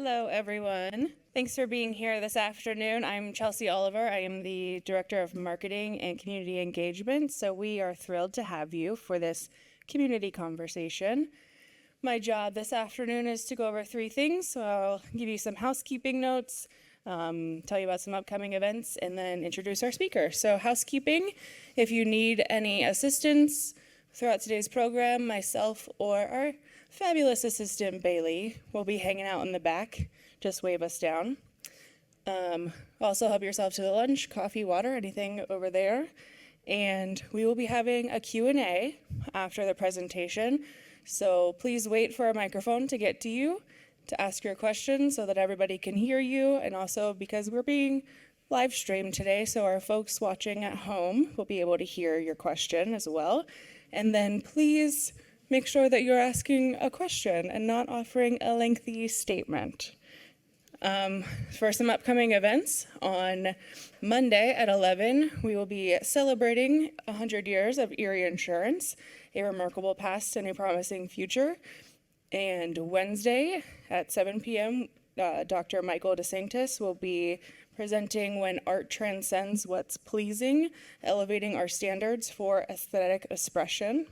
Hello, everyone. Thanks for being here this afternoon. I'm Chelsea Oliver. I am the Director of Marketing and Community Engagement, so we are thrilled to have you for this community conversation. My job this afternoon is to go over three things, so I'll give you some housekeeping notes, tell you about some upcoming events, and then introduce our speaker. So housekeeping, if you need any assistance throughout today's program, myself or our fabulous assistant Bailey will be hanging out in the back. Just wave us down. Also help yourself to the lunch, coffee, water, anything over there. And we will be having a Q&A after the presentation. So please wait for a microphone to get to you to ask your questions so that everybody can hear you. And also because we're being live streamed today, so our folks watching at home will be able to hear your question as well. And then please make sure that you're asking a question and not offering a lengthy statement. For some upcoming events, on Monday at 11, we will be celebrating 100 years of Erie Insurance, a remarkable past and a promising future. And Wednesday at 7 p.m., Dr. Michael DeSanctis will be presenting When Art Transcends What's Pleasing, elevating our standards for aesthetic expression.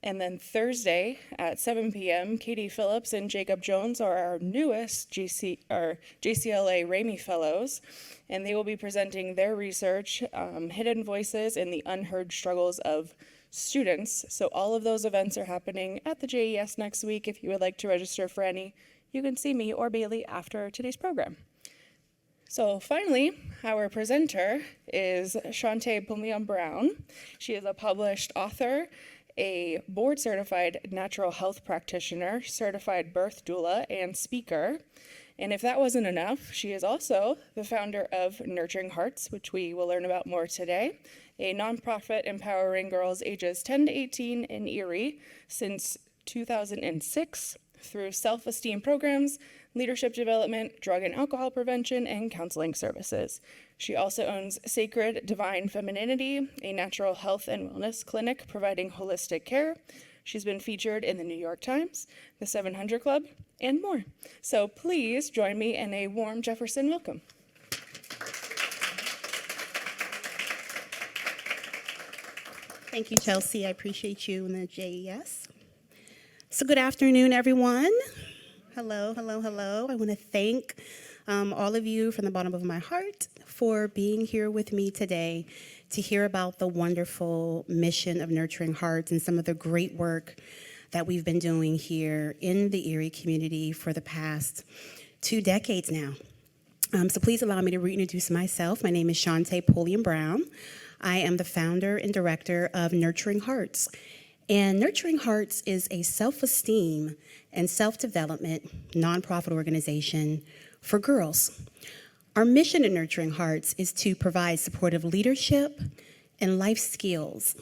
And then Thursday at 7 p.m., Katie Phillips and Jacob Jones are our newest JCLA Ramey Fellows, and they will be presenting their research, Hidden Voices and the Unheard Struggles of Students. So all of those events are happening at the JES next week. If you would like to register for any, you can see me or Bailey after today's program. So finally, our presenter is Shawnta Pulliam Brown. She is a published author, a board-certified natural health practitioner, certified birth doula, and speaker. And if that wasn't enough, she is also the founder of Nurturing Hearts, which we will learn about more today, a nonprofit empowering girls ages 10 to 18 in Erie since 2006 through self-esteem programs, leadership development, drug and alcohol prevention, and counseling services. She also owns Sacred Divine Femininity, a natural health and wellness clinic providing holistic care. She's been featured in the New York Times, the 700 Club, and more. So please join me in a warm Jefferson welcome. Thank you, Chelsea. I appreciate you and the JES. So good afternoon, everyone. Hello, hello, hello. I want to thank all of you from the bottom of my heart for being here with me today to hear about the wonderful mission of Nurturing Hearts and some of the great work that we've been doing here in the Erie community for the past 2 decades now. So please allow me to reintroduce myself. My name is Shawnta Pulliam Brown. I am the founder and director of Nurturing Hearts. And Nurturing Hearts is a self-esteem and self-development nonprofit organization for girls. Our mission in Nurturing Hearts is to provide supportive leadership and life skills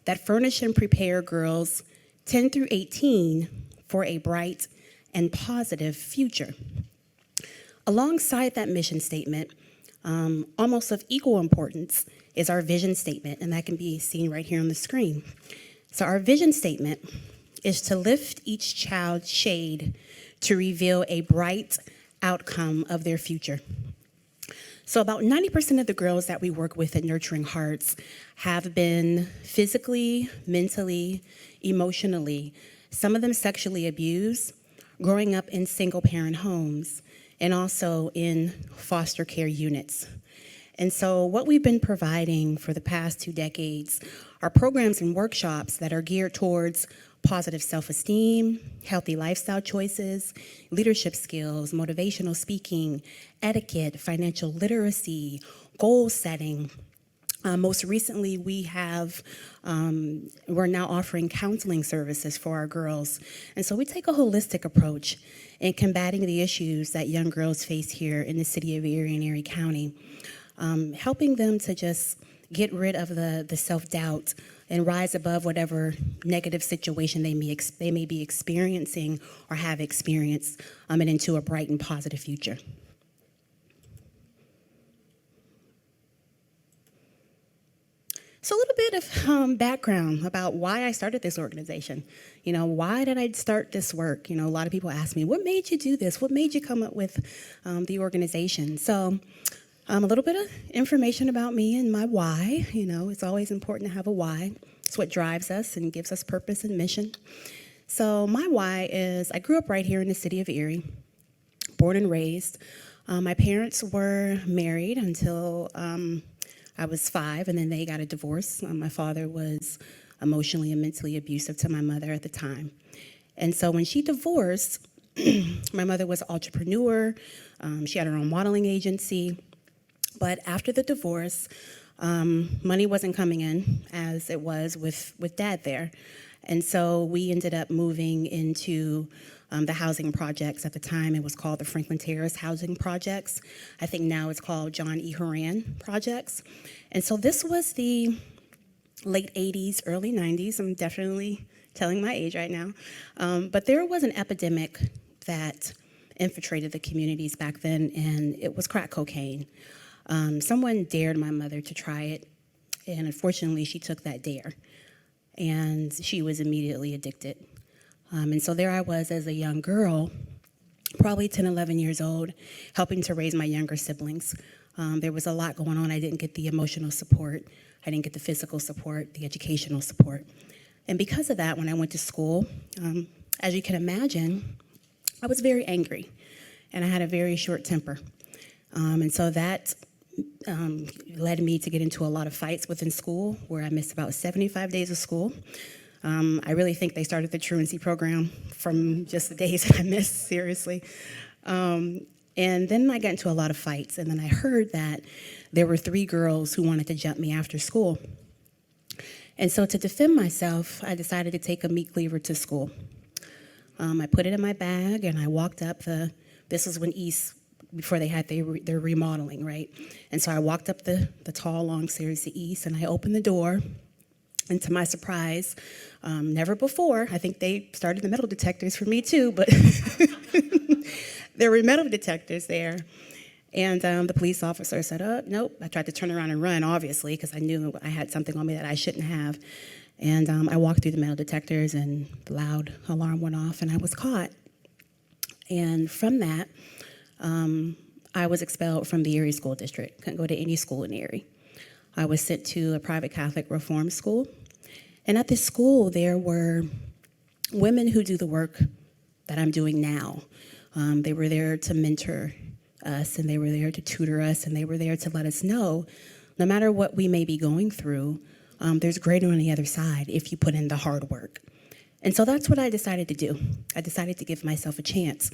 that furnish and prepare girls 10 through 18 for a bright and positive future. Alongside that mission statement, almost of equal importance, is our vision statement, and that can be seen right here on the screen. So our vision statement is to lift each child's shade to reveal a bright outcome of their future. So about 90% of the girls that we work with at Nurturing Hearts have been physically, mentally, emotionally, some of them sexually abused, growing up in single-parent homes, and also in foster care units. And so what we've been providing for the past 2 decades are programs and workshops that are geared towards positive self-esteem, healthy lifestyle choices, leadership skills, motivational speaking, etiquette, financial literacy, goal setting. Most recently, we're now offering counseling services for our girls. And so we take a holistic approach in combating the issues that young girls face here in the city of Erie and Erie County, helping them to just get rid of the self-doubt and rise above whatever negative situation they may be experiencing or have experienced, and into a bright and positive future. So a little bit of background about why I started this organization. Why did I start this work? A lot of people ask me, what made you do this? What made you come up with the organization? So a little bit of information about me and my why. It's always important to have a why. It's what drives us and gives us purpose and mission. So my why is I grew up right here in the city of Erie, born and raised. My parents were married until I was 5, and then they got a divorce. My father was emotionally and mentally abusive to my mother at the time. And so when she divorced, my mother was an entrepreneur. She had her own modeling agency. But after the divorce, money wasn't coming in as it was with Dad there. And so we ended up moving into the housing projects. At the time, it was called the Franklin Terrace Housing Projects. I think now it's called John E. Horan Projects. And so this was the late 80s, early 90s. I'm definitely telling my age right now. But there was an epidemic that infiltrated the communities back then, and it was crack cocaine. Someone dared my mother to try it, and unfortunately, she took that dare, and she was immediately addicted. And so there I was as a young girl, probably 10, 11 years old, helping to raise my younger siblings. There was a lot going on. I didn't get the emotional support. I didn't get the physical support, the educational support. And because of that, when I went to school, as you can imagine, I was very angry, and I had a very short temper. And so that led me to get into a lot of fights within school, where I missed about 75 days of school. I really think they started the truancy program from just the days that I missed, seriously. And then I got into a lot of fights, and then I heard that there were 3 girls who wanted to jump me after school. And so to defend myself, I decided to take a meat cleaver to school. I put it in my bag, and I walked up this was when East, before they had their remodeling, right? And so I walked up the tall, long stairs to East, and I opened the door. And to my surprise, never before, I think they started the metal detectors for me too, but there were metal detectors there. And the police officer said, oh, nope. I tried to turn around and run, obviously, because I knew I had something on me that I shouldn't have. And I walked through the metal detectors, and the loud alarm went off, and I was caught. And from that, I was expelled from the Erie School District. Couldn't go to any school in Erie. I was sent to a private Catholic reform school. And at this school, there were women who do the work that I'm doing now. They were there to mentor us, and they were there to tutor us, and they were there to let us know, no matter what we may be going through, there's greater on the other side if you put in the hard work. And so that's what I decided to do. I decided to give myself a chance.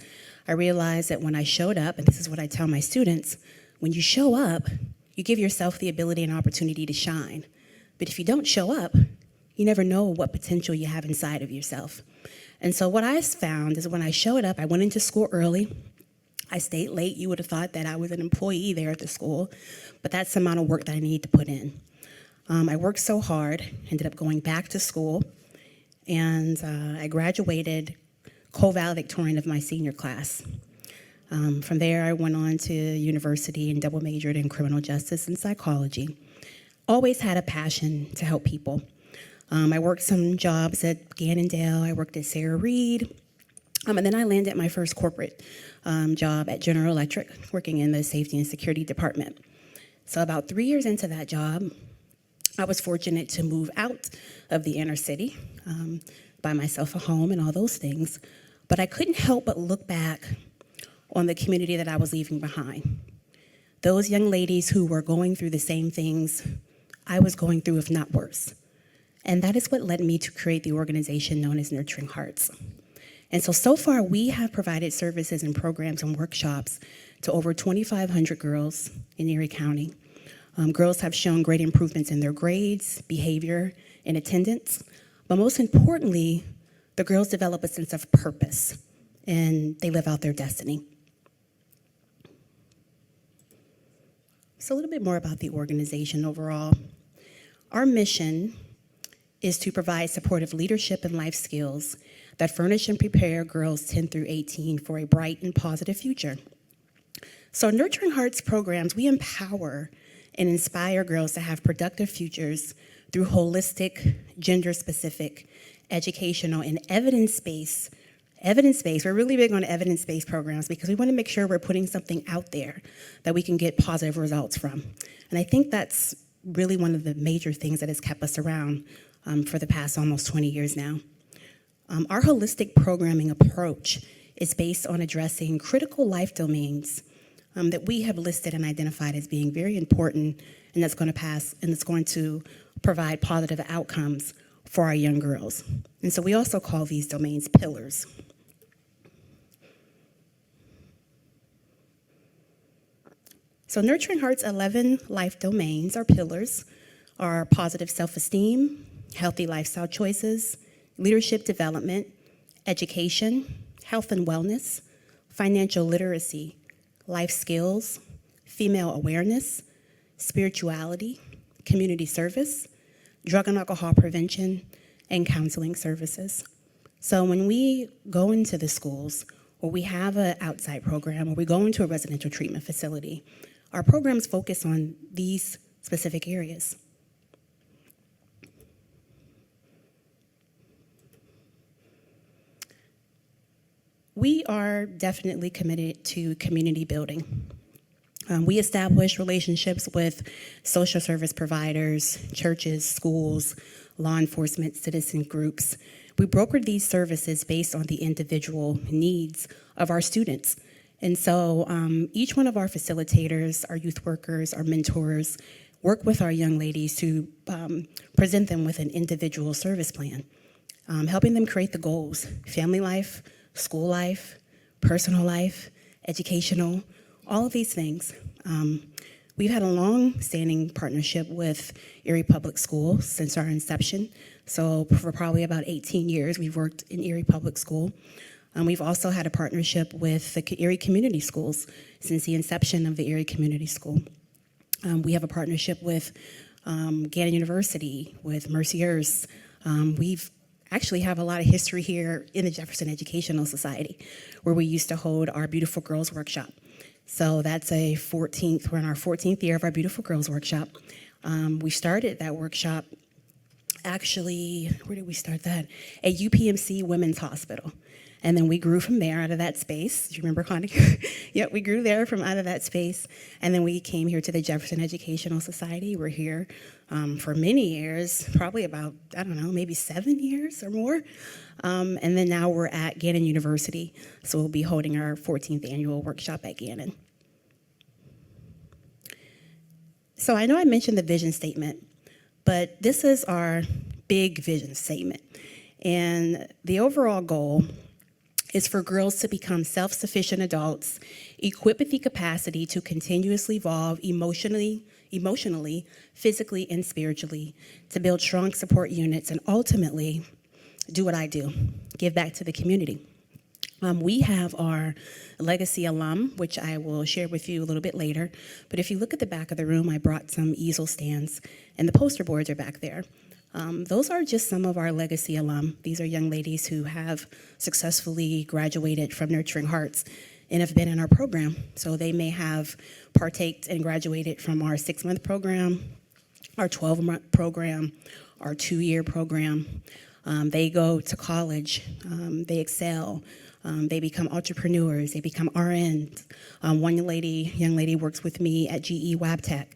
I realized that when I showed up, and this is what I tell my students, when you show up, you give yourself the ability and opportunity to shine. But if you don't show up, you never know what potential you have inside of yourself. And so what I found is when I showed up, I went into school early. I stayed late. You would have thought that I was an employee there at the school, but that's the amount of work that I needed to put in. I worked so hard, ended up going back to school, and I graduated co-valedictorian of my senior class. From there, I went on to university and double majored in criminal justice and psychology. Always had a passion to help people. I worked some jobs at Gannondale. I worked at Sarah Reed. And then I landed my first corporate job at General Electric, working in the safety and security department. So about 3 years into that job, I was fortunate to move out of the inner city, buy myself a home and all those things. But I couldn't help but look back on the community that I was leaving behind. Those young ladies who were going through the same things I was going through, if not worse. And that is what led me to create the organization known as Nurturing Hearts. And so far, we have provided services and programs and workshops to over 2,500 girls in Erie County. Girls have shown great improvements in their grades, behavior, and attendance. But most importantly, the girls develop a sense of purpose, and they live out their destiny. So a little bit more about the organization overall. Our mission is to provide supportive leadership and life skills that furnish and prepare girls 10 through 18 for a bright and positive future. So Nurturing Hearts programs, we empower and inspire girls to have productive futures through holistic, gender-specific, educational, and evidence-based. We're really big on evidence-based programs because we want to make sure we're putting something out there that we can get positive results from. And I think that's really one of the major things that has kept us around for the past almost 20 years now. Our holistic programming approach is based on addressing critical life domains that we have listed and identified as being very important, and that's going to provide positive outcomes for our young girls. And so we also call these domains pillars. So Nurturing Heart's 11 life domains or pillars are positive self-esteem, healthy lifestyle choices, leadership development, education, health and wellness, financial literacy, life skills, female awareness, spirituality, community service, drug and alcohol prevention, and counseling services. So when we go into the schools, or we have an outside program, or we go into a residential treatment facility, our programs focus on these specific areas. We are definitely committed to community building. We establish relationships with social service providers, churches, schools, law enforcement, citizen groups. We broker these services based on the individual needs of our students. And so each one of our facilitators, our youth workers, our mentors, work with our young ladies to present them with an individual service plan, helping them create the goals: family life, school life, personal life, educational, all of these things. We've had a long-standing partnership with Erie Public Schools since our inception. So for probably about 18 years, we've worked in Erie Public School. We've also had a partnership with the Erie Community Schools since the inception of the Erie Community School. We have a partnership with Gannon University, with Mercyhurst. We've actually have a lot of history here in the Jefferson Educational Society, where we used to hold our Beautiful Girls Workshop. So that's we're in our 14th year of our Beautiful Girls Workshop. We started that workshop, actually, where did we start that? At UPMC Women's Hospital. And then we grew from there out of that space. Do you remember, Connie? Yep, we grew there from out of that space. And then we came here to the Jefferson Educational Society. We're here for many years, probably about, I don't know, maybe 7 years or more. And then now we're at Gannon University. So we'll be holding our 14th annual workshop at Gannon. So I know I mentioned the vision statement, but this is our big vision statement. And the overall goal is for girls to become self-sufficient adults, equipped with the capacity to continuously evolve emotionally, physically, and spiritually, to build strong support units, and ultimately do what I do, give back to the community. We have our legacy alum, which I will share with you a little bit later. But if you look at the back of the room, I brought some easel stands, and the poster boards are back there. Those are just some of our legacy alum. These are young ladies who have successfully graduated from Nurturing Hearts and have been in our program. So they may have partaked and graduated from our 6-month program, our 12-month program, our 2-year program. They go to college, they excel, they become entrepreneurs, they become RNs. One young lady works with me at GE WabTech.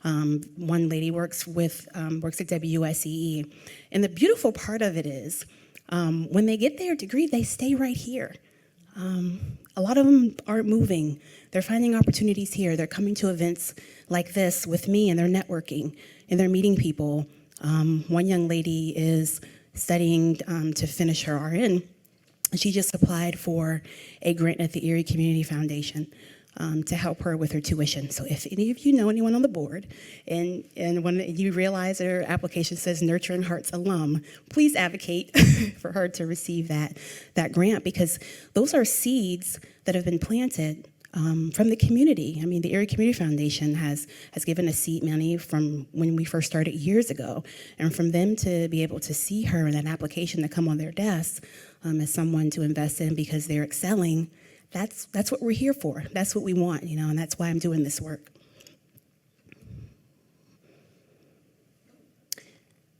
One lady works at WSEE. And the beautiful part of it is, when they get their degree, they stay right here. A lot of them aren't moving. They're finding opportunities here. They're coming to events like this with me, and they're networking, and they're meeting people. One young lady is studying to finish her RN. She just applied for a grant at the Erie Community Foundation to help her with her tuition. So if any of you know anyone on the board and when you realize their application says Nurturing Hearts alum, please advocate for her to receive that grant, because those are seeds that have been planted from the community. I mean, the Erie Community Foundation has given us seed money from when we first started years ago, and from them to be able to see her and that application to come on their desk as someone to invest in because they're excelling. That's what we're here for. That's what we want, and that's why I'm doing this work.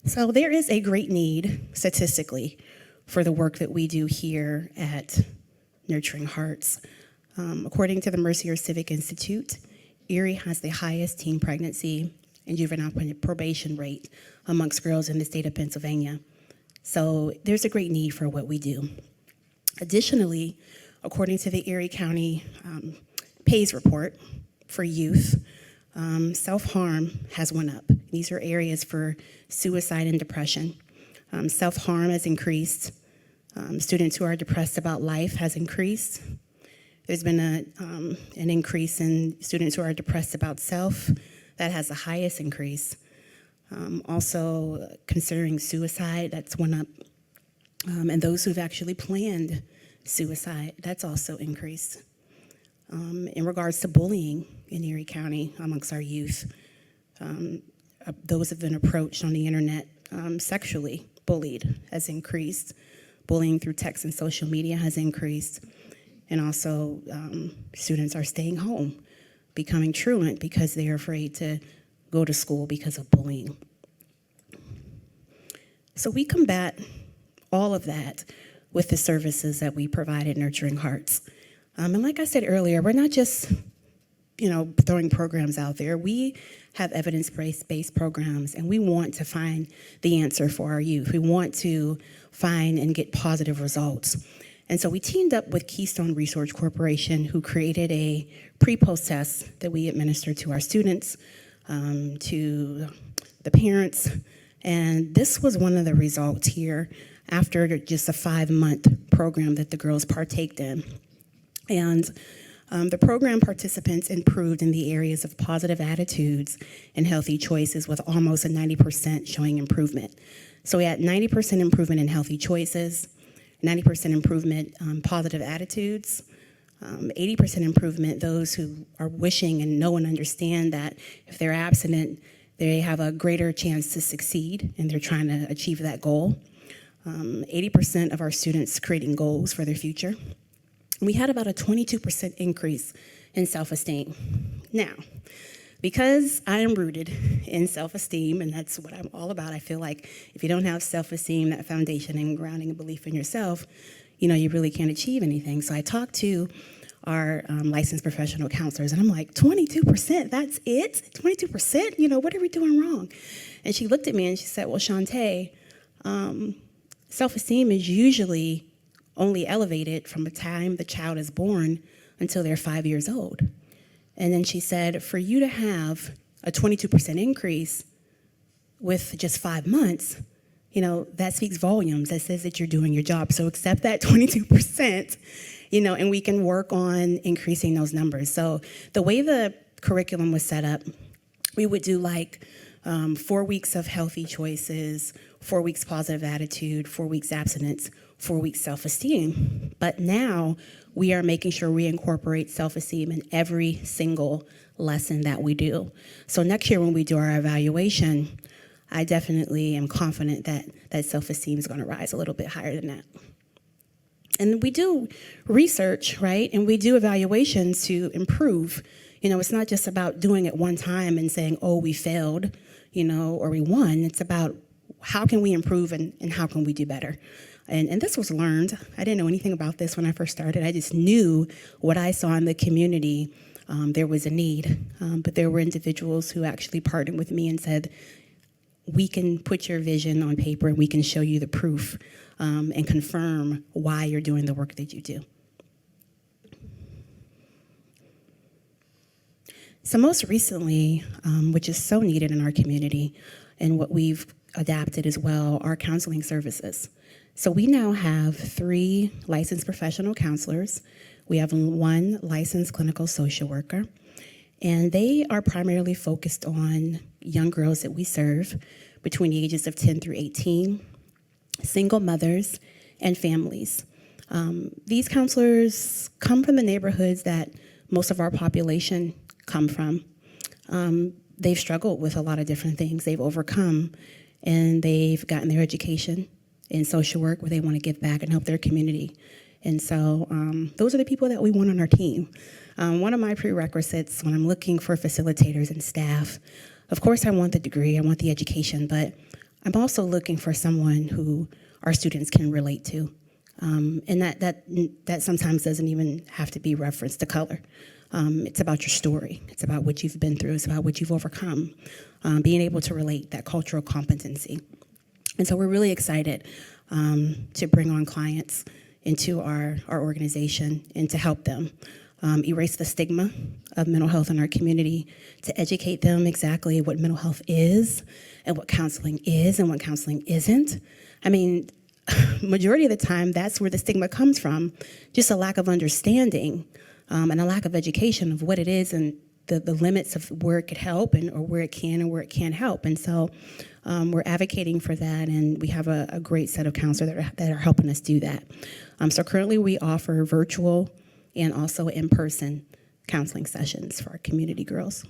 So there is a great need, statistically, for the work that we do here at Nurturing Hearts. According to the Mercier Civic Institute, Erie has the highest teen pregnancy and juvenile probation rate amongst girls in the state of Pennsylvania. So there's a great need for what we do. Additionally, according to the Erie County PAYS report for youth, self-harm has went up. These are areas for suicide and depression. Self-harm has increased. Students who are depressed about life has increased. There's been an increase in students who are depressed about self. That has the highest increase. Also, considering suicide, that's went up. And those who've actually planned suicide, that's also increased. In regards to bullying in Erie County amongst our youth, those have been approached on the internet sexually bullied has increased. Bullying through text and social media has increased. And also, students are staying home, becoming truant because they're afraid to go to school because of bullying. So we combat all of that with the services that we provide at Nurturing Hearts. And like I said earlier, we're not just, throwing programs out there. We have evidence-based programs, and we want to find the answer for our youth. We want to find and get positive results. And so we teamed up with Keystone Research Corporation, who created a pre-post test that we administer to our students, to the parents. And this was one of the results here after just a 5-month program that the girls partaked in. And the program participants improved in the areas of positive attitudes and healthy choices, with almost a 90% showing improvement. So we had 90% improvement in healthy choices, 90% improvement positive attitudes, 80% improvement those who are wishing and know and understand that if they're abstinent, they have a greater chance to succeed and they're trying to achieve that goal. 80% of our students creating goals for their future. We had about a 22% increase in self-esteem. Now, because I am rooted in self-esteem, and that's what I'm all about, I feel like if you don't have self-esteem, that foundation and grounding and belief in yourself, you really can't achieve anything. So I talked to our licensed professional counselors, and I'm like, 22%, that's it? 22%? What are we doing wrong? And she looked at me and she said, well, Shawnta, self-esteem is usually only elevated from the time the child is born until they're 5 years old. And then she said, for you to have a 22% increase with just 5 months, that speaks volumes. That says that you're doing your job. So accept that 22%, and we can work on increasing those numbers. So the way the curriculum was set up, we would do 4 weeks of healthy choices, 4 weeks positive attitude, 4 weeks abstinence, 4 weeks self-esteem. But now we are making sure we incorporate self-esteem in every single lesson that we do. So next year when we do our evaluation, I definitely am confident that self-esteem is going to rise a little bit higher than that. And we do research, right? And we do evaluations to improve. It's not just about doing it one time and saying, oh, we failed, or we won. It's about how can we improve and how can we do better? And this was learned. I didn't know anything about this when I first started. I just knew what I saw in the community. There was a need, but there were individuals who actually partnered with me and said, we can put your vision on paper and we can show you the proof and confirm why you're doing the work that you do. So most recently, which is so needed in our community and what we've adapted as well, are counseling services. So we now have 3 licensed professional counselors. We have 1 licensed clinical social worker, and they are primarily focused on young girls that we serve between the ages of 10 through 18, single mothers, and families. These counselors come from the neighborhoods that most of our population come from. They've struggled with a lot of different things. They've overcome, and they've gotten their education in social work where they want to give back and help their community. And so those are the people that we want on our team. One of my prerequisites when I'm looking for facilitators and staff, of course I want the degree, I want the education, but I'm also looking for someone who our students can relate to. And that sometimes doesn't even have to be referenced to color. It's about your story. It's about what you've been through. It's about what you've overcome. Being able to relate, that cultural competency. And so we're really excited to bring on clients into our organization and to help them erase the stigma of mental health in our community, to educate them exactly what mental health is and what counseling is and what counseling isn't. I mean, majority of the time, that's where the stigma comes from, just a lack of understanding and a lack of education of what it is and the limits of where it could help or where it can and where it can't help. And so we're advocating for that, and we have a great set of counselors that are helping us do that. So currently we offer virtual and also in-person counseling sessions for our community girls.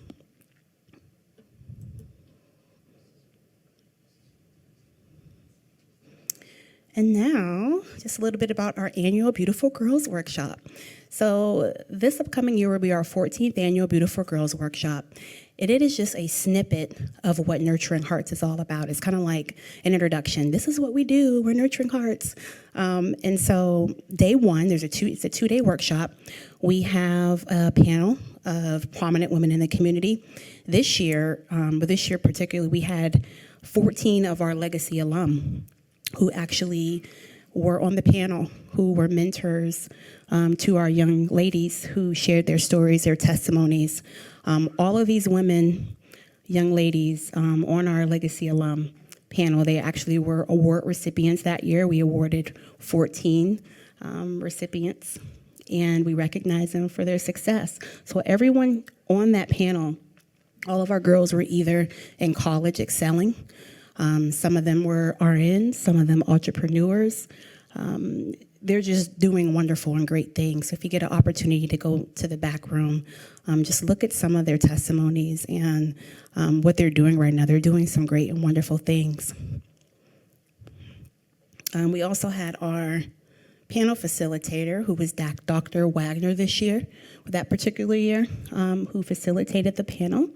And now, just a little bit about our annual Beautiful Girls Workshop. So this upcoming year will be our 14th annual Beautiful Girls Workshop. And it is just a snippet of what Nurturing Hearts is all about. It's kind of like an introduction. This is what we do. We're Nurturing Hearts. And so day one, it's a two-day workshop. We have a panel of prominent women in the community. This year particularly, we had 14 of our legacy alum who actually were on the panel, who were mentors to our young ladies who shared their stories, their testimonies. All of these women, young ladies on our legacy alum panel, they actually were award recipients that year. We awarded 14 recipients, and we recognized them for their success. So everyone on that panel, all of our girls were either in college excelling. Some of them were RNs, some of them entrepreneurs. They're just doing wonderful and great things. So if you get an opportunity to go to the back room, just look at some of their testimonies and what they're doing right now. They're doing some great and wonderful things. We also had our panel facilitator, who was Dr. Wagner this year, that particular year, who facilitated the panel.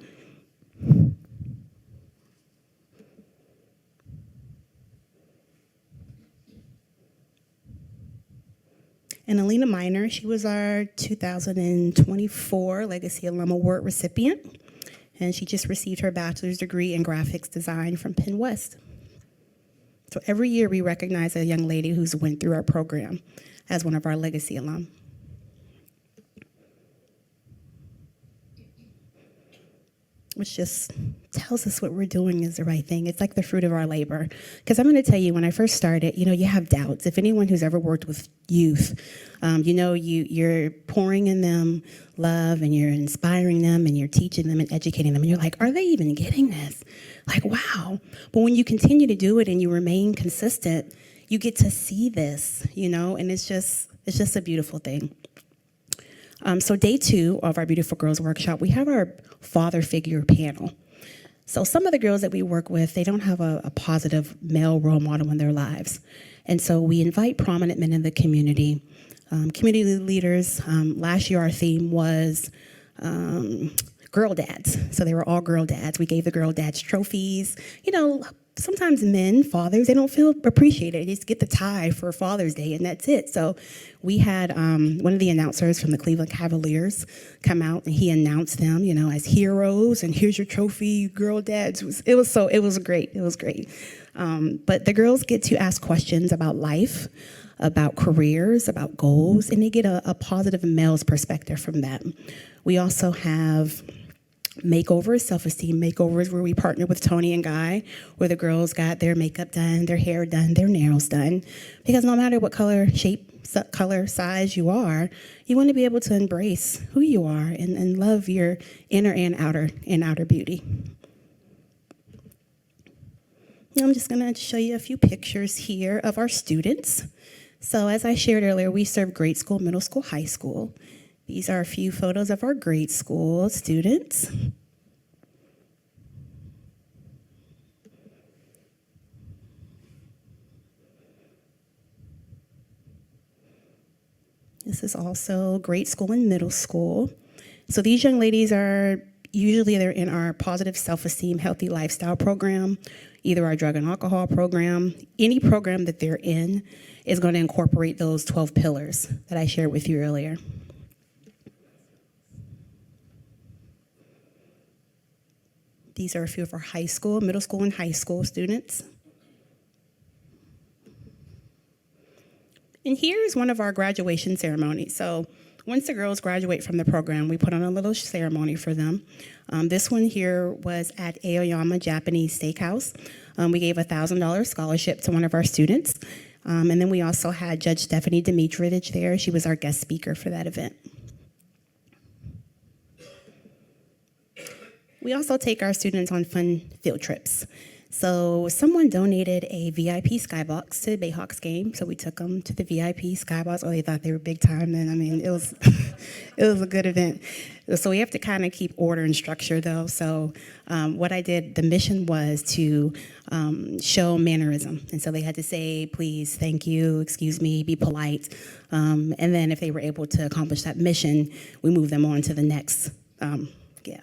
And Alina Miner, she was our 2024 Legacy Alum Award recipient, and she just received her bachelor's degree in graphics design from Penn West. So every year we recognize a young lady who's went through our program as one of our Legacy alum. Which just tells us what we're doing is the right thing. It's like the fruit of our labor. Because I'm going to tell you, when I first started, you have doubts. If anyone who's ever worked with youth, you're pouring in them love, and you're inspiring them, and you're teaching them and educating them. And you're like, are they even getting this? Like, wow. But when you continue to do it and you remain consistent, you get to see this, and it's just a beautiful thing. So day 2 of our Beautiful Girls Workshop, we have our father figure panel. So some of the girls that we work with, they don't have a positive male role model in their lives. And so we invite prominent men in the community, community leaders. Last year our theme was girl dads. So they were all girl dads. We gave the girl dads trophies. Sometimes men, fathers, they don't feel appreciated. They just get the tie for Father's Day, and that's it. So we had one of the announcers from the Cleveland Cavaliers come out, and he announced them, as heroes, and here's your trophy, girl dads. It was great. It was great. But the girls get to ask questions about life, about careers, about goals, and they get a positive male's perspective from that. We also have makeovers, self-esteem makeovers, where we partner with Tony and Guy, where the girls got their makeup done, their hair done, their nails done. Because no matter what color, shape, color, size you are, you want to be able to embrace who you are and love your inner and outer beauty. I'm just going to show you a few pictures here of our students. So as I shared earlier, we serve grade school, middle school, high school. These are a few photos of our grade school students. This is also grade school and middle school. So these young ladies are Usually they're in our positive self-esteem, healthy lifestyle program, either our drug and alcohol program. Any program that they're in is going to incorporate those 12 pillars that I shared with you earlier. These are a few of our high school, middle school, and high school students. And here is one of our graduation ceremonies. So once the girls graduate from the program, we put on a little ceremony for them. This one here was at Aoyama Japanese Steakhouse. We gave a $1,000 scholarship to one of our students. And then we also had Judge Stephanie Dimitrovich there. She was our guest speaker for that event. We also take our students on fun field trips. So someone donated a VIP skybox to the Bayhawks game, so we took them to the VIP skybox. Oh, they thought they were big time then. I mean, it was it was a good event. So we have to kind of keep order and structure, though. So what I did, the mission was to show mannerism. And so they had to say, please, thank you, excuse me, be polite. And then if they were able to accomplish that mission, we move them on to the next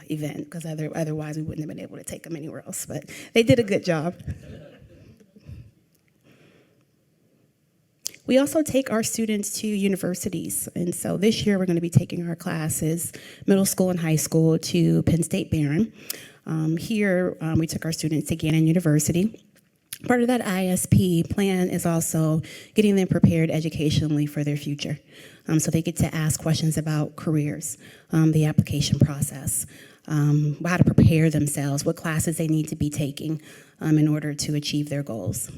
event, because otherwise we wouldn't have been able to take them anywhere else. But they did a good job. We also take our students to universities. And so this year we're going to be taking our classes, middle school and high school, to Penn State Barron. Here we took our students to Gannon University. Part of that ISP plan is also getting them prepared educationally for their future. So they get to ask questions about careers, the application process, how to prepare themselves, what classes they need to be taking in order to achieve their goals.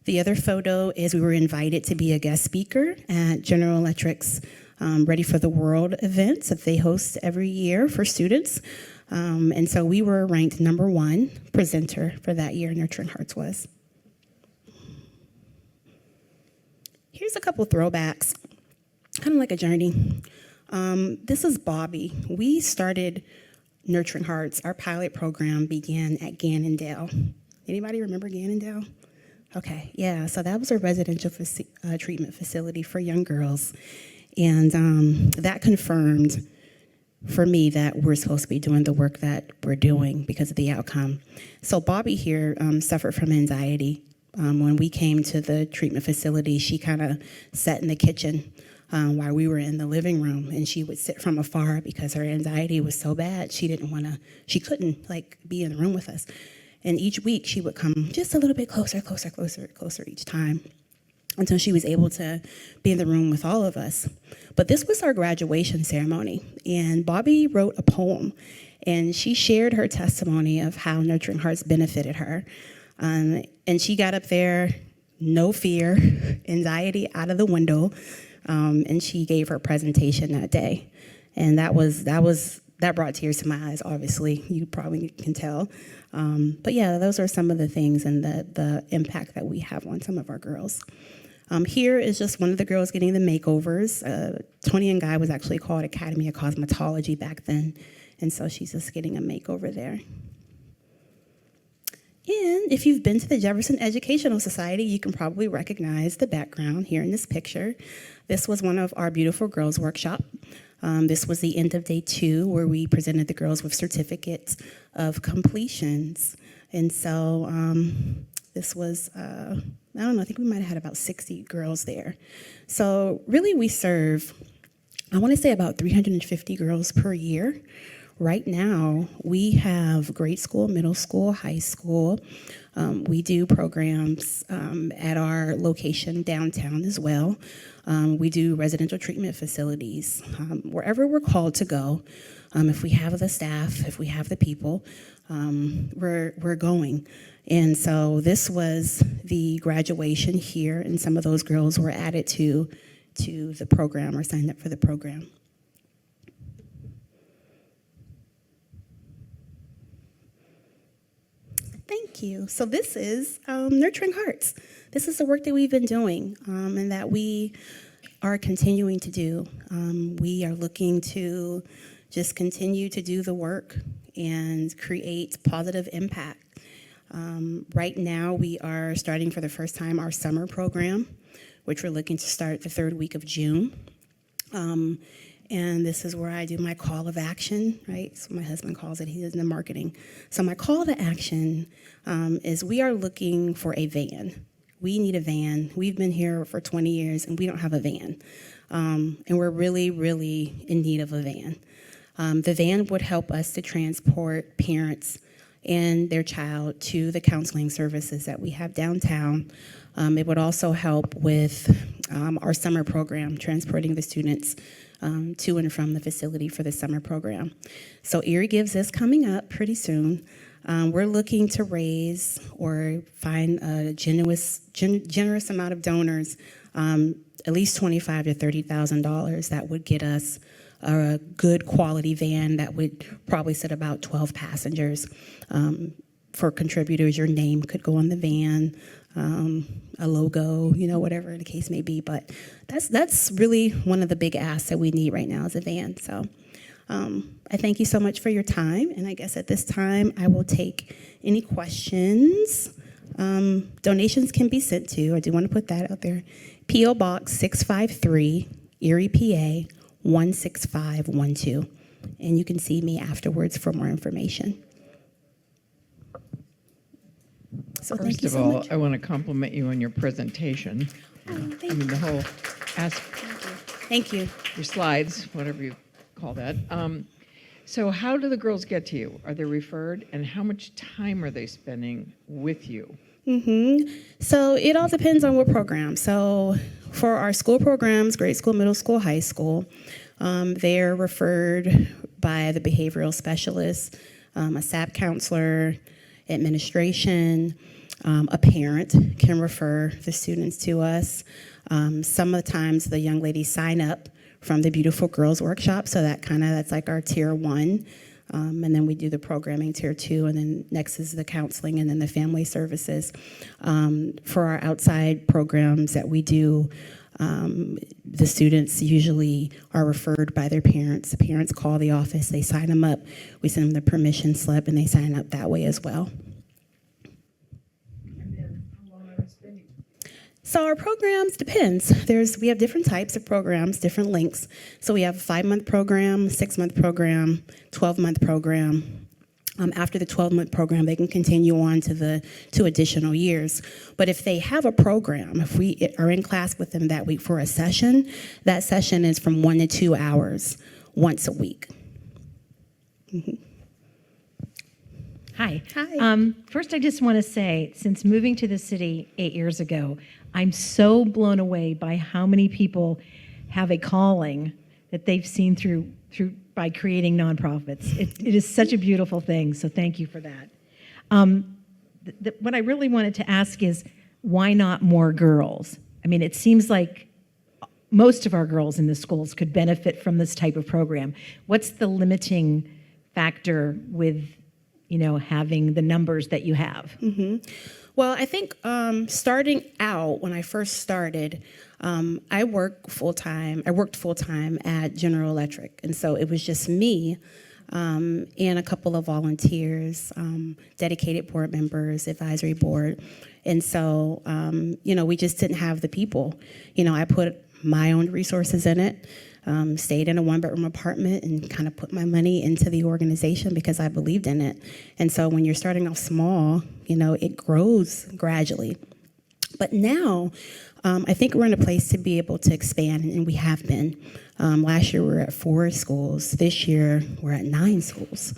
The other photo is we were invited to be a guest speaker at General Electric's Ready for the World events that they host every year for students. And so we were ranked #1 presenter for that year, Nurturing Hearts was. Here's a couple throwbacks, kind of like a journey. This is Bobby. We started Nurturing Hearts. Our pilot program began at Gannondale. Anybody remember Gannondale? Okay, yeah, so that was a residential treatment facility for young girls. And that confirmed for me that we're supposed to be doing the work that we're doing because of the outcome. So Bobby here suffered from anxiety. When we came to the treatment facility, she kind of sat in the kitchen while we were in the living room, and she would sit from afar because her anxiety was so bad. She couldn't be in the room with us. And each week she would come just a little bit closer each time until she was able to be in the room with all of us. But this was our graduation ceremony, and Bobby wrote a poem, and she shared her testimony of how Nurturing Hearts benefited her. And she got up there, no fear, anxiety out of the window, and she gave her presentation that day. And that brought tears to my eyes, obviously. You probably can tell. But yeah, those are some of the things and the impact that we have on some of our girls. Here is just one of the girls getting the makeovers. Tony and Guy was actually called Academy of Cosmetology back then, and so she's just getting a makeover there. And if you've been to the Jefferson Educational Society, you can probably recognize the background here in this picture. This was one of our Beautiful Girls workshop. This was the end of day 2, where we presented the girls with certificates of completions. And so this was, I don't know, I think we might have had about 60 girls there. So really we serve, I want to say about 350 girls per year. Right now, we have grade school, middle school, high school. We do programs at our location downtown as well. We do residential treatment facilities. Wherever we're called to go, if we have the staff, if we have the people, we're going. And so this was the graduation here, and some of those girls were added to the program or signed up for the program. Thank you. So this is Nurturing Hearts. This is the work that we've been doing and that we are continuing to do. We are looking to just continue to do the work and create positive impact. Right now, we are starting for the first time our summer program, which we're looking to start the 3rd week of June. And this is where I do my call of action, right? So my husband calls it, he is in the marketing. So my call to action is we are looking for a van. We need a van. We've been here for 20 years and we don't have a van. And we're really, really in need of a van. The van would help us to transport parents and their child to the counseling services that we have downtown. It would also help with our summer program, transporting the students to and from the facility for the summer program. So Erie Gives is coming up pretty soon. We're looking to raise or find a generous amount of donors, at least $25,000 to $30,000. That would get us a good quality van that would probably sit about 12 passengers. For contributors, your name could go on the van, a logo, whatever the case may be. But that's really one of the big asks that we need right now is a van. So I thank you so much for your time. And I guess at this time, I will take any questions. Donations can be sent to, I do want to put that out there, P.O. Box 653, Erie, PA 16512. And you can see me afterwards for more information. So thank you so much. First of all, I want to compliment you on your presentation. The whole Thank you. your slides, whatever you call that. So how do the girls get to you? Are they referred? And how much time are they spending with you? So it all depends on what program. So for our school programs, grade school, middle school, high school, they're referred by the behavioral specialist, a SAP counselor, administration. A parent can refer the students to us. Some of the times the young ladies sign up from the Beautiful Girls Workshop, so that's like our tier 1. And then we do the programming tier 2, and then next is the counseling and then the family services. For our outside programs that we do, the students usually are referred by their parents. The parents call the office, they sign them up, we send them the permission slip, and they sign up that way as well. So our programs depends. We have different types of programs, different lengths. So we have a 5-month program, 6-month program, 12-month program. After the 12-month program, they can continue on to 2 additional years. But if they have a program, if we are in class with them that week for a session, that session is from 1 to 2 hours once a week. Hi. Hi. First, I just want to say, since moving to the city 8 years ago, I'm so blown away by how many people have a calling that they've seen through by creating nonprofits. It is such a beautiful thing, so thank you for that. What I really wanted to ask is, why not more girls? I mean, it seems like most of our girls in the schools could benefit from this type of program. What's the limiting factor with having the numbers that you have? Well, I think starting out, when I first started, I worked full-time at General Electric. And so it was just me and a couple of volunteers, dedicated board members, advisory board. And so, we just didn't have the people. I put my own resources in it. Stayed in a 1-bedroom apartment and kind of put my money into the organization because I believed in it. And so when you're starting off small, it grows gradually. But now, I think we're in a place to be able to expand, and we have been. Last year we were at 4 schools. This year we're at 9 schools.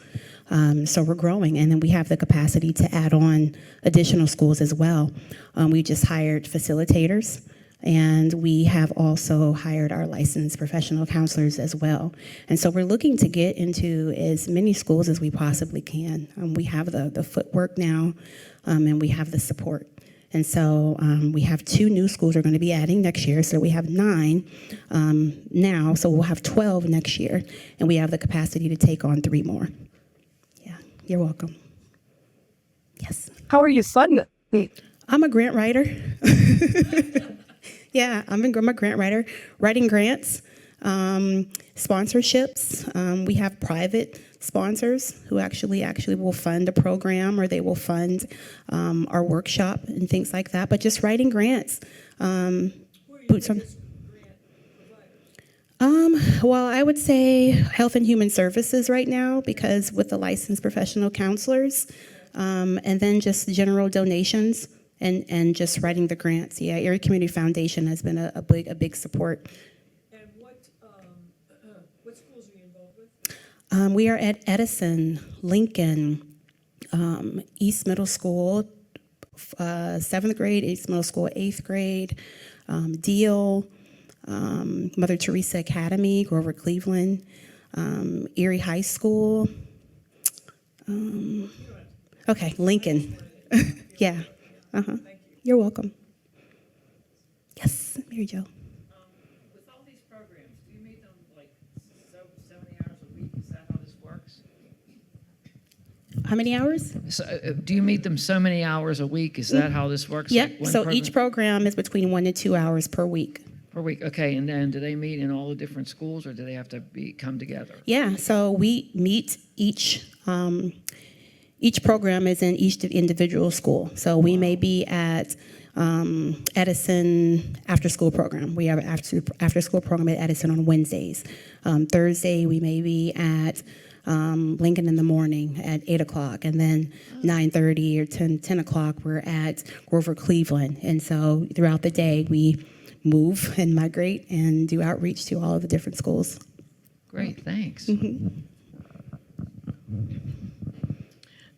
So we're growing, and then we have the capacity to add on additional schools as well. We just hired facilitators. And we have also hired our licensed professional counselors as well. And so we're looking to get into as many schools as we possibly can. We have the footwork now, and we have the support. And so we have 2 new schools we're going to be adding next year. So we have 9 now, so we'll have 12 next year. And we have the capacity to take on 3 more. Yeah, you're welcome. Yes. How are you funded? I'm a grant writer. Yeah, I'm a grant writer, writing grants, sponsorships. We have private sponsors who actually will fund a program, or they will fund our workshop and things like that. But just writing grants. Boots on. Well, I would say Health and Human Services right now, because with the licensed professional counselors, and then just general donations and just writing the grants. Yeah, Erie Community Foundation has been a big support. And what schools are you involved with? We are at Edison, Lincoln, East Middle School, 7th grade, East Middle School, 8th grade, Deal, Mother Teresa Academy, Grover Cleveland, Erie High School. Okay, Lincoln. Yeah. You're welcome. Yes, Mary Jo. With all these programs, do you meet them like 70 hours a week? Is that how this works? How many hours? So, do you meet them so many hours a week? Is that how this works? Yep. Like one So each program is between 1 to 2 hours per week. per week. Okay, and then do they meet in all the different schools, or do they have to come together? Yeah. So we meet each program is in each individual school. So we may be at Edison after-school program. We have an after-school program at Edison on Wednesdays. Thursday, we may be at Lincoln in the morning at 8 o'clock. And then 9:30 or 10 o'clock, we're at Grover Cleveland. And so throughout the day, we move and migrate and do outreach to all of the different schools. Great, thanks.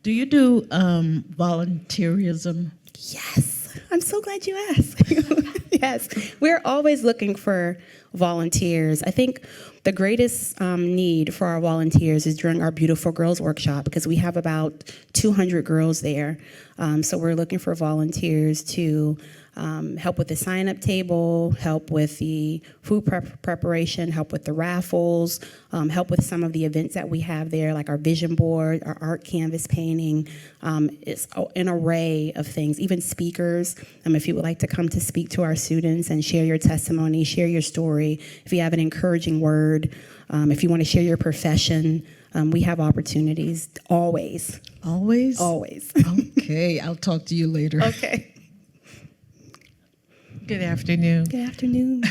Do you do volunteerism? Yes, I'm so glad you asked. Yes, we're always looking for volunteers. I think the greatest need for our volunteers is during our Beautiful Girls Workshop, because we have about 200 girls there. So we're looking for volunteers to help with the sign-up table, help with the food preparation, help with the raffles, help with some of the events that we have there, like our vision board, our art canvas painting. It's an array of things, even speakers. If you would like to come to speak to our students and share your testimony, share your story, if you have an encouraging word, if you want to share your profession, we have opportunities always. Always? Always. Okay, I'll talk to you later. Okay. Good afternoon. Good afternoon.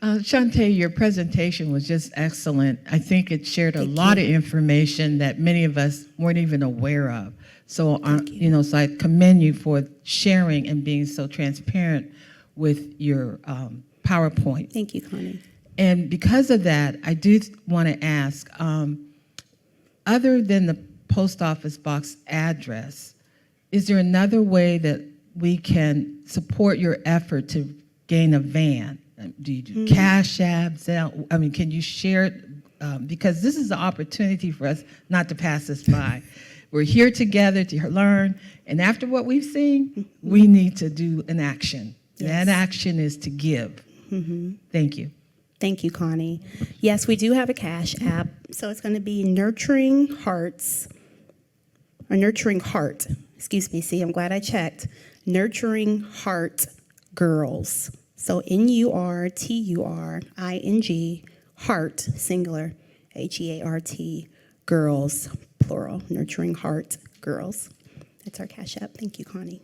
Shawnta, your presentation was just excellent. I think it shared a lot of information that many of us weren't even aware of. So, so I commend you for sharing and being so transparent with your PowerPoint. Thank you, Connie. And because of that, I do want to ask, other than the post office box address, is there another way that we can support your effort to gain a van? Do you do Cash App, Zelle? I mean, can you share it? Because this is an opportunity for us not to pass this by. We're here together to learn, and after what we've seen, we need to do an action. Yes. That action is to give. Thank you. Thank you, Connie. Yes, we do have a Cash App. So it's going to be Nurturing Hearts, or Nurturing Heart. Excuse me. See, I'm glad I checked. Nurturing Heart Girls. So NURTURING, Heart, singular, HEART, Girls, plural. Nurturing Heart Girls. That's our Cash App. Thank you, Connie.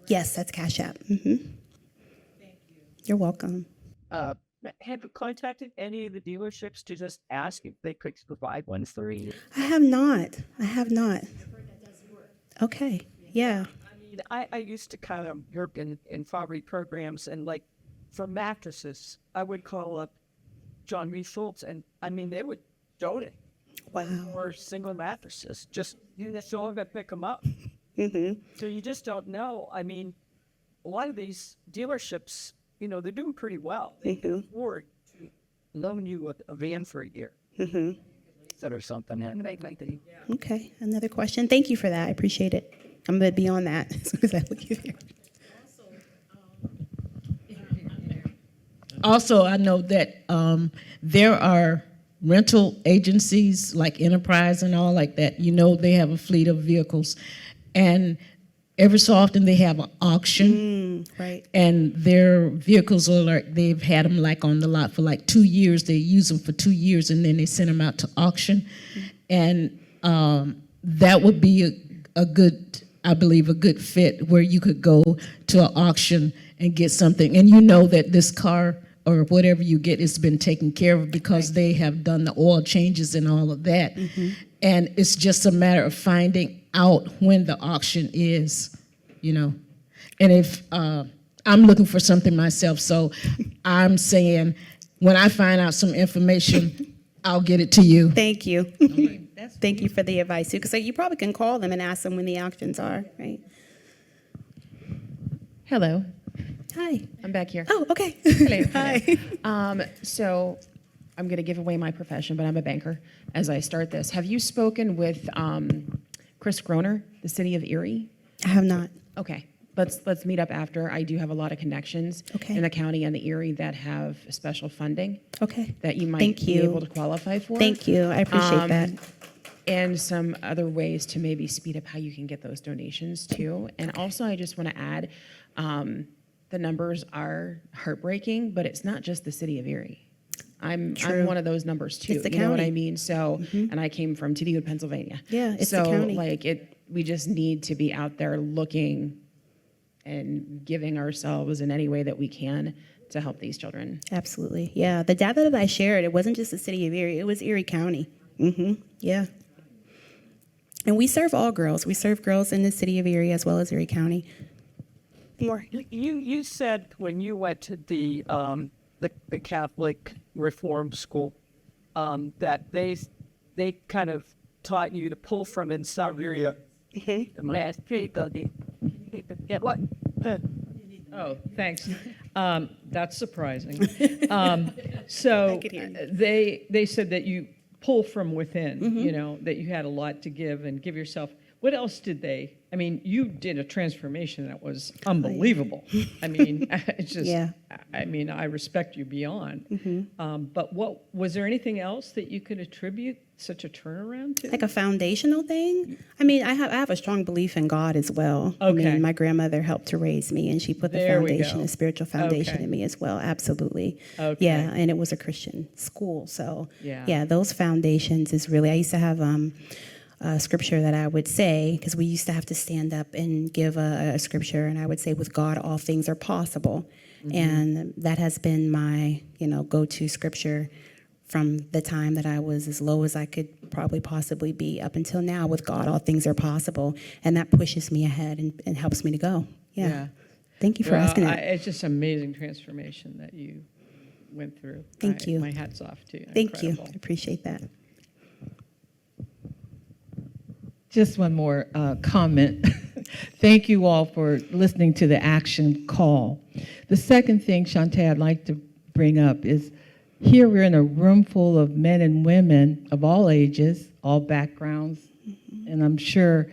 Yes, that's Cash App. Thank you. You're welcome. Have you contacted any of the dealerships to just ask if they could provide one for you? I have not. Okay. Yeah. I mean, I used to kind of work in poverty programs, and like for mattresses, I would call up John Reed Schultz, and I mean, they would donate Wow. for single mattresses. Just you just show them and pick them up. So you just don't know. I mean, a lot of these dealerships, they're doing pretty well. They can afford to loan you a van for a year. Or something. Okay. Another question. Thank you for that. I appreciate it. I'm going to be on that as soon as I leave here. Also, I know that there are rental agencies like Enterprise and all like that. They have a fleet of vehicles, and every so often they have an auction. Right. And their vehicles are like, they've had them like on the lot for like 2 years. They use them for 2 years, and then they send them out to auction. And that would be a good, I believe, a good fit where you could go to an auction and get something, and you know that this car or whatever you get has been taken care of because they have done the oil changes and all of that. And it's just a matter of finding out when the auction is, you know. And if I'm looking for something myself, so I'm saying when I find out some information, I'll get it to you. Thank you. Thank you for the advice too. So you probably can call them and ask them when the auctions are, right? Hello, Hi. I'm back here. Oh, okay. Hello. Hi. So I'm going to give away my profession, but I'm a banker as I start this. Have you spoken with Chris Groner, the city of Erie? I have not. Okay, let's meet up after. I do have a lot of connections Okay. in the county and the Erie that have special funding Okay. that you might Thank be you. able to qualify for. Thank you. I appreciate that. And some other ways to maybe speed up how you can get those donations too. And also, I just want to add, the numbers are heartbreaking, but it's not just the city of Erie. I'm one of those numbers too. It's the you know what I county. mean? So, and I came from Tediwood, Pennsylvania. Yeah, it's so, the county. like we just need to be out there looking and giving ourselves in any way that we can to help these children. Absolutely. Yeah. The data that I shared, it wasn't just the city of Erie, it was Erie County. Yeah. And we serve all girls. We serve girls in the city of Erie as well as Erie County. More. You said when you went to the Catholic Reform School that they kind of taught you to pull from inside area. Last people did. What? Oh, thanks. That's surprising. So could hear you. they said that you pull from within, you know, that you had a lot to give and give yourself. What else did they? I mean, you did a transformation that was unbelievable. I mean, it's just, Yeah. I mean, I respect you beyond. But what was there anything else that you could attribute such a turnaround to? Like a foundational thing? I mean, I have a strong belief in God as well. I Okay. mean, my grandmother helped to raise me, and she put the There we foundation, go. the spiritual foundation Okay. in me as well. Absolutely. Okay. Yeah, and it was a Christian school. So, Yeah. those foundations is really, I used to have a scripture that I would say, because we used to have to stand up and give a scripture, and I would say, with God, all things are possible. And that has been my, go-to scripture from the time that I was as low as I could probably possibly be up until now. With God, all things are possible. And that pushes me ahead and helps me to go. Yeah. Thank you for asking that. It's just amazing transformation that you went through. Thank you. My hat's off to you. Thank you. Incredible. I appreciate that. Just one more comment. Thank you all for listening to the action call. The second thing, Shawnta, I'd like to bring up is here we're in a room full of men and women of all ages, all backgrounds, and I'm sure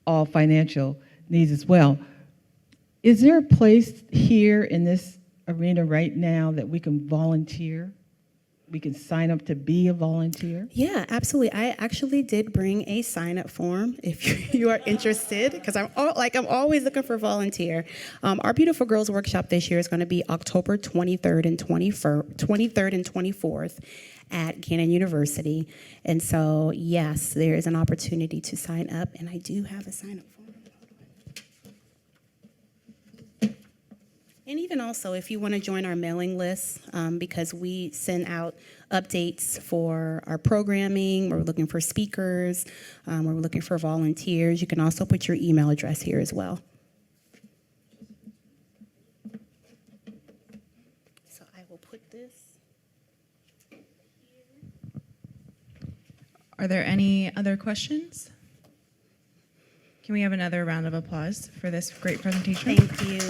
all financial needs as well. Is there a place here in this arena right now that we can volunteer? We can sign up to be a volunteer? Yeah, absolutely. I actually did bring a sign-up form if you are interested, because I'm always looking for volunteer. Our Beautiful Girls Workshop this year is going to be October 23rd and 24th at Gannon University. And so, yes, there is an opportunity to sign up, and I do have a sign-up form. And even also, if you want to join our mailing list, because we send out updates for our programming, we're looking for speakers, we're looking for volunteers. You can also put your email address here as well. So I will put this. Are there any other questions? Can we have another round of applause for this great presentation? Thank you.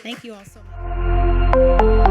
Thank you all so much.